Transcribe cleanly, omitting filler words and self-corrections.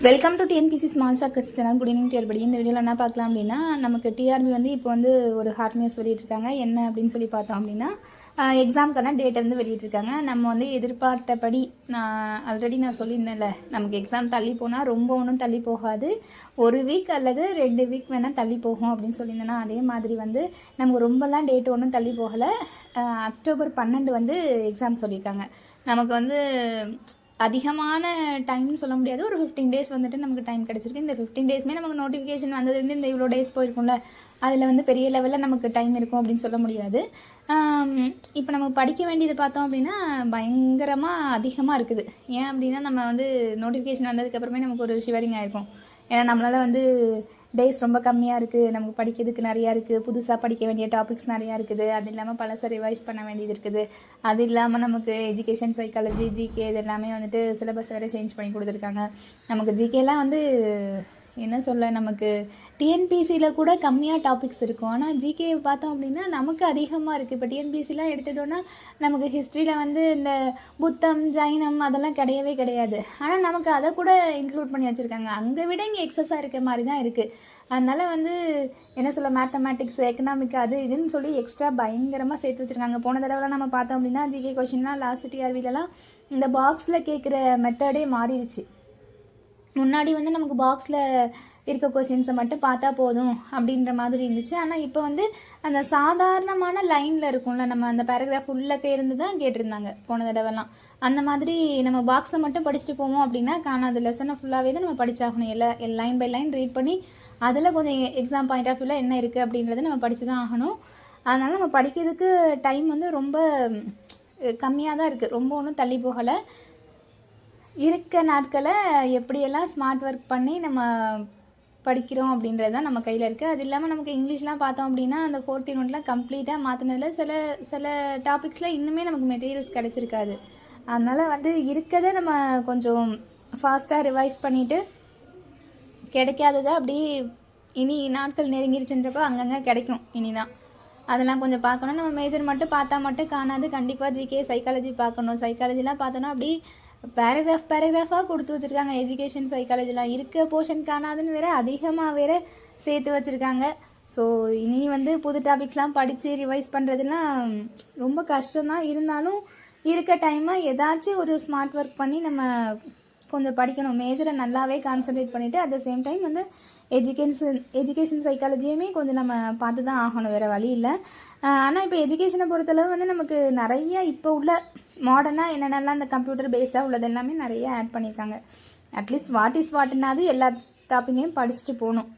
Welcome to TNPSC small circuits channel. Good evening to எல்படி. இந்த வீடியோவில் என்ன பார்க்கலாம் அப்படின்னா, நமக்கு டிஆர்பி வந்து இப்போ வந்து ஒரு ஹாட் நியூஸ் சொல்லிட்டுருக்காங்க. என்ன அப்படின்னு சொல்லி பார்த்தோம் அப்படின்னா, எக்ஸாமுக்கான டேட்டை வந்து வெளியிட்டிருக்காங்க. நம்ம வந்து எதிர்பார்த்தபடி ஆல்ரெடி நான் சொல்லியிருந்தேன்ல, நமக்கு எக்ஸாம் தள்ளி போனால் ரொம்ப ஒன்றும் தள்ளி போகாது, 1 வீக் அல்லது 2 வீக் வேணால் தள்ளி போகும் அப்படின்னு சொல்லியிருந்தேன்னா, அதே மாதிரி வந்து நமக்கு ரொம்பலாம் டேட் ஒன்றும் தள்ளி போகலை. அக்டோபர் 12 வந்து எக்ஸாம் சொல்லியிருக்காங்க. நமக்கு வந்து அதிகமான டைம்னு சொல்ல முடியாது, ஒரு 15 டேஸ் வந்துட்டு நமக்கு டைம் கிடச்சிருக்கு. இந்த 15 டேஸுமே நமக்கு நோட்டிஃபிகேஷன் வந்ததுலேருந்து இந்த இவ்வளோ டேஸ் போயிருக்கும்ல, அதில் வந்து பெரிய லெவலில் நமக்கு டைம் இருக்கும் அப்படின்னு சொல்ல முடியாது. இப்போ நம்ம படிக்க வேண்டியது பார்த்தோம் அப்படின்னா பயங்கரமாக அதிகமாக இருக்குது. ஏன் அப்படின்னா, நம்ம வந்து நோட்டிஃபிகேஷன் வந்ததுக்கப்புறமே நமக்கு ஒரு ஷிவரிங் ஆகிருக்கும். ஏன்னா நம்மளால் வந்து டேஸ் ரொம்ப கம்மியாக இருக்குது, நமக்கு படிக்கிறதுக்கு நிறையா இருக்குது, புதுசாக படிக்க வேண்டிய டாபிக்ஸ் நிறையா இருக்குது, அது இல்லாமல் பழசை ரிவைஸ் பண்ண வேண்டியது இருக்குது, அது இல்லாமல் நமக்கு எஜுகேஷன் சைக்காலஜி ஜிகே இது எல்லாமே வந்துட்டு சிலபஸ் வேறு சேஞ்ச் பண்ணி கொடுத்துருக்காங்க. நமக்கு ஜிகேலாம் வந்து என்ன சொல்ல, நமக்கு டிஎன்பிசியில் கூட கம்மியாக டாபிக்ஸ் இருக்கும், ஆனால் ஜிகே பார்த்தோம் அப்படின்னா நமக்கு அதிகமாக இருக்குது. இப்போ டிஎன்பிசிலாம் எடுத்துகிட்டோன்னா நமக்கு ஹிஸ்ட்ரியில் வந்து இந்த புத்தம் ஜைனம் அதெல்லாம் கிடையவே கிடையாது, ஆனால் நமக்கு அதை கூட இன்க்ளூட் பண்ணி வச்சுருக்காங்க. அங்கே விட இங்கே எக்ஸஸாக இருக்க மாதிரி தான் இருக்குது. அதனால் வந்து என்ன சொல்ல, மேத்தமேட்டிக்ஸ் எக்கனாமிக் அது இதுன்னு சொல்லி எக்ஸ்ட்ரா பயங்கரமாக சேர்த்து வச்சுருக்காங்க. போன தடவைலாம் நம்ம பார்த்தோம் அப்படின்னா ஜிகே கொஷின்லாம் லாஸ்ட் டிஆர்பிலலாம் இந்த பாக்ஸில் கேட்குற மெத்தடே மாறிடுச்சு. முன்னாடி வந்து நமக்கு பாக்ஸில் இருக்க கொஷின்ஸை மட்டும் பார்த்தா போதும் அப்படின்ற மாதிரி இருந்துச்சு. ஆனால் இப்போ வந்து அந்த சாதாரணமான லைனில் இருக்கும்ல, நம்ம அந்த பேராகிராஃப் உள்ளக்க இருந்து தான் கேட்டிருந்தாங்க போன தடவைலாம். அந்த மாதிரி நம்ம பாக்ஸை மட்டும் படிச்சுட்டு போவோம் அப்படின்னா காணாத லெசனை ஃபுல்லாகவே தான் நம்ம படித்தாகணும். லைன் பை லைன் ரீட் பண்ணி அதில் கொஞ்சம் எக்ஸாம் பாயிண்ட் ஆஃப் வியூவில் என்ன இருக்குது அப்படின்றத நம்ம படித்து தான் ஆகணும். அதனால் நம்ம படிக்கிறதுக்கு டைம் வந்து ரொம்ப கம்மியாக தான் இருக்குது, ரொம்ப ஒன்றும் தள்ளி போகலை. இருக்க நாட்களை எப்படியெல்லாம் ஸ்மார்ட் ஒர்க் பண்ணி நம்ம படிக்கிறோம் அப்படின்றது தான் நம்ம கையில் இருக்குது. அது இல்லாமல் நமக்கு இங்கிலீஷ்லாம் பார்த்தோம் அப்படின்னா அந்த 4th யூனிட்லாம் கம்ப்ளீட்டாக மாற்றினதில் சில டாபிக்ஸில் இன்னுமே நமக்கு மெட்டீரியல்ஸ் கிடச்சிருக்காது. அதனால் வந்து இருக்கதை நம்ம கொஞ்சம் ஃபாஸ்ட்டாக ரிவைஸ் பண்ணிவிட்டு கிடைக்காததை அப்படி இனி நாட்கள் நெருங்கிருச்சுன்றப்போ அங்கங்கே கிடைக்கும் இனிதான், அதெல்லாம் கொஞ்சம் பார்க்கணும். நம்ம மேஜர் மட்டும் பார்த்தா மட்டும் காணாது, கண்டிப்பாக ஜிகே சைக்காலஜி பார்க்கணும். சைக்காலஜிலாம் பார்த்தோன்னா அப்படி பேராகிராஃபாக கொடுத்து வச்சுருக்காங்க. எஜுகேஷன் சைக்காலஜிலாம் இருக்க போர்ஷன் காணாதுன்னு வேறு அதிகமாக வேறு சேர்த்து வச்சுருக்காங்க. ஸோ இனி வந்து புது டாபிக்ஸ்லாம் படித்து ரிவைஸ் பண்ணுறதுலாம் ரொம்ப கஷ்டம்தான். இருந்தாலும் இருக்க டைமை ஏதாச்சும் ஒரு ஸ்மார்ட் ஒர்க் பண்ணி நம்ம கொஞ்சம் படிக்கணும். மேஜரை நல்லாவே கான்சன்ட்ரேட் பண்ணிவிட்டு அட் த சேம் டைம் வந்து எஜுகேஷன் சைக்காலஜியுமே கொஞ்சம் நம்ம பார்த்து தான் ஆகணும், வேறு வழி இல்லை. ஆனால் இப்போ எஜுகேஷனை பொறுத்தளவு வந்து நமக்கு நிறைய இப்போ உள்ள மாடர்னாக என்னென்னலாம் இந்த கம்ப்யூட்டர் பேஸ்டாக உள்ளது எல்லாமே நிறைய ஆட் பண்ணியிருக்காங்க. அட்லீஸ்ட் வாட் இஸ் வாட்னாது எல்லா டாப்பிக்கையும் படிச்சுட்டு போகணும்.